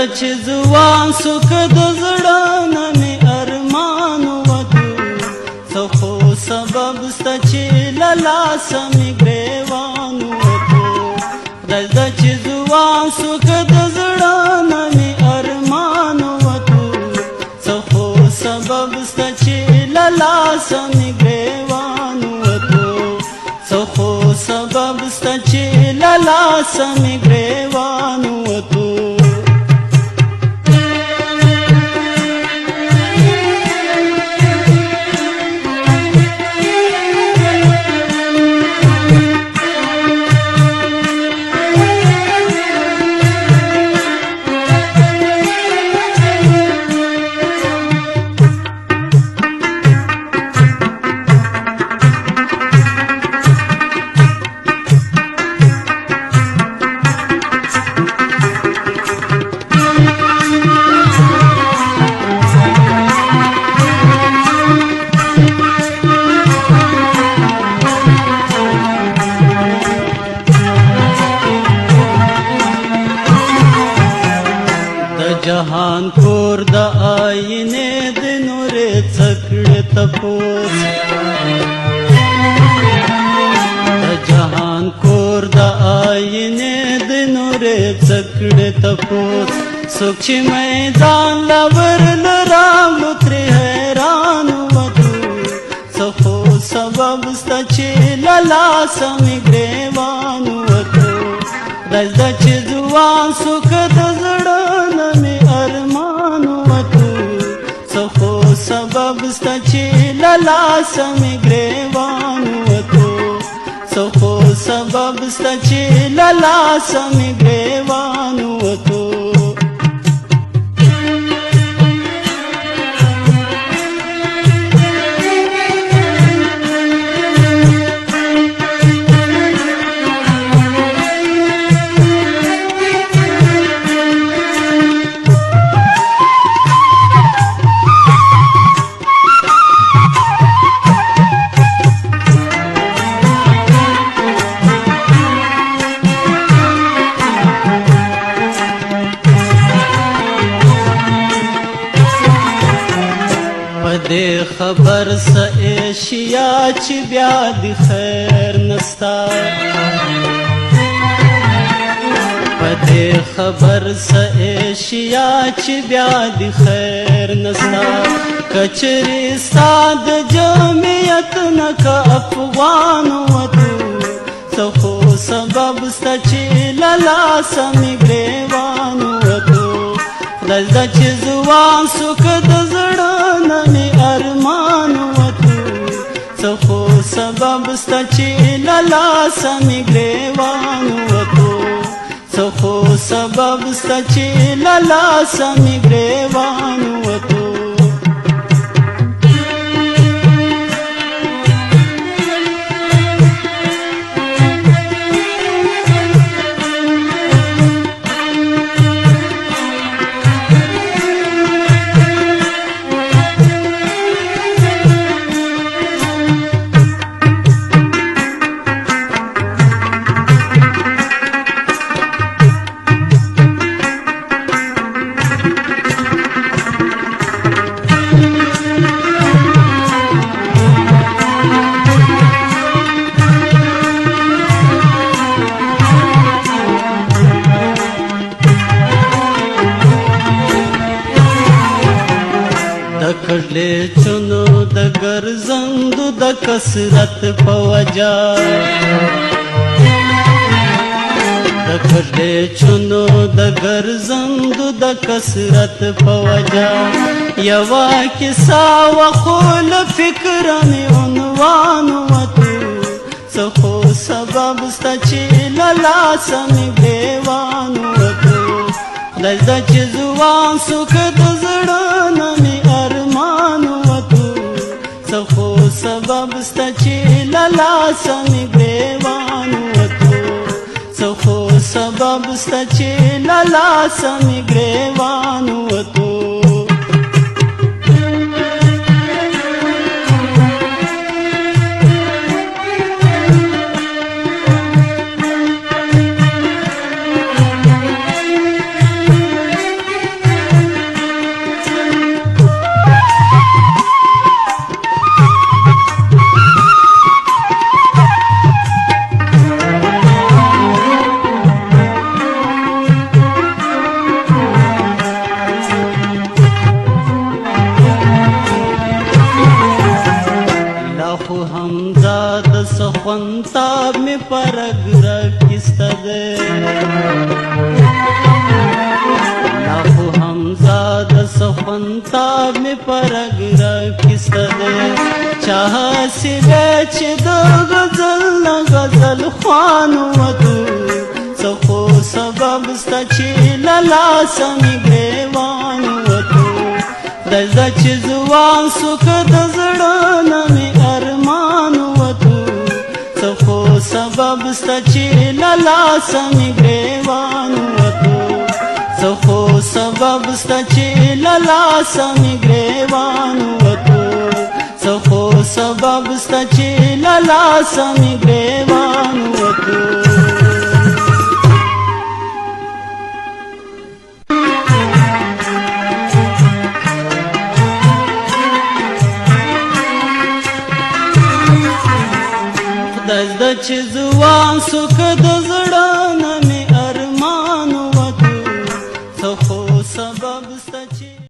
زده چې ځوان سو که د زړه نه مې ارمان وتو څه خو سبب سته چې له لاسه مې ګریوان وتو زده چې ځوان سو که د زړه نه مې ارمان وتو څه خو سبب سته چې له لاسه مې ګریوان وتو څه خو سبب سته چې له لاسه مې ګریوان وتو جهان کور د آینې د نورې څکړې تپوس د جهان کور د آینې د نورې څکړې تپوس څوک چې میدان لور راوړو ترې حیران وتو څه خو سبب سته چې له لاسه مې ګریوان وتو زده چې ځوان سو که د زړه نه مې ارمان وتو څه خو سبب سته چې له لاسه مې ګریوان وتو څه خو سبب سته چې له لاسه مې ګریوان وتو دې خبر څه ایشیا چې بیا د خیر نستا په دې خبر څه ایشیا چې بیا د خیر نستا کچري ستا د جمعیت نه که افغان وتو څه خو سبب سته چې له لاسه مې ګریوان وتو زده چې ځوان سو که د زړه نه مې ارمان وتو څه خو سبب سته چې له لاسه مې ګریوان وتو څه خو سبب سته چې له لاسه مې ګریوان وتو کړلې چونو د ګرځندو د کثرت په وجا د کړلې چونو د ګرځندو د کثرت په وجا یوا کیسه وخول فکر مې عنوان وتو څه خو سبب سته چې له لاسه مې ګریوان وتو زده چې ځوان سو که د زړه نه مې ارمان وتو څه خو سبب سته چې له لاسه مې ګریوان وتو څه خو سبب سته چې له لاسه مې ګریوان وتو خو حمزه د سخونتاب می پرګ رکسته ده لا خو حمزه د سخونتاب می پرګ رکسته ده چاه سی چې د غزل نه غزل خوانو وته څخو سبب ستا چې لالا سمې ګریوان وته دزده چې ځوان سو که د زړه نه مې ارمان وته څخو سبب ستا چې لالا سمې ګریوان وته څخو سبب ستا چې لالا سمې ګریوان وته څخو سبب ستا چې لالا سمې ګریوان وته دزده چې ځوان سو که د زړه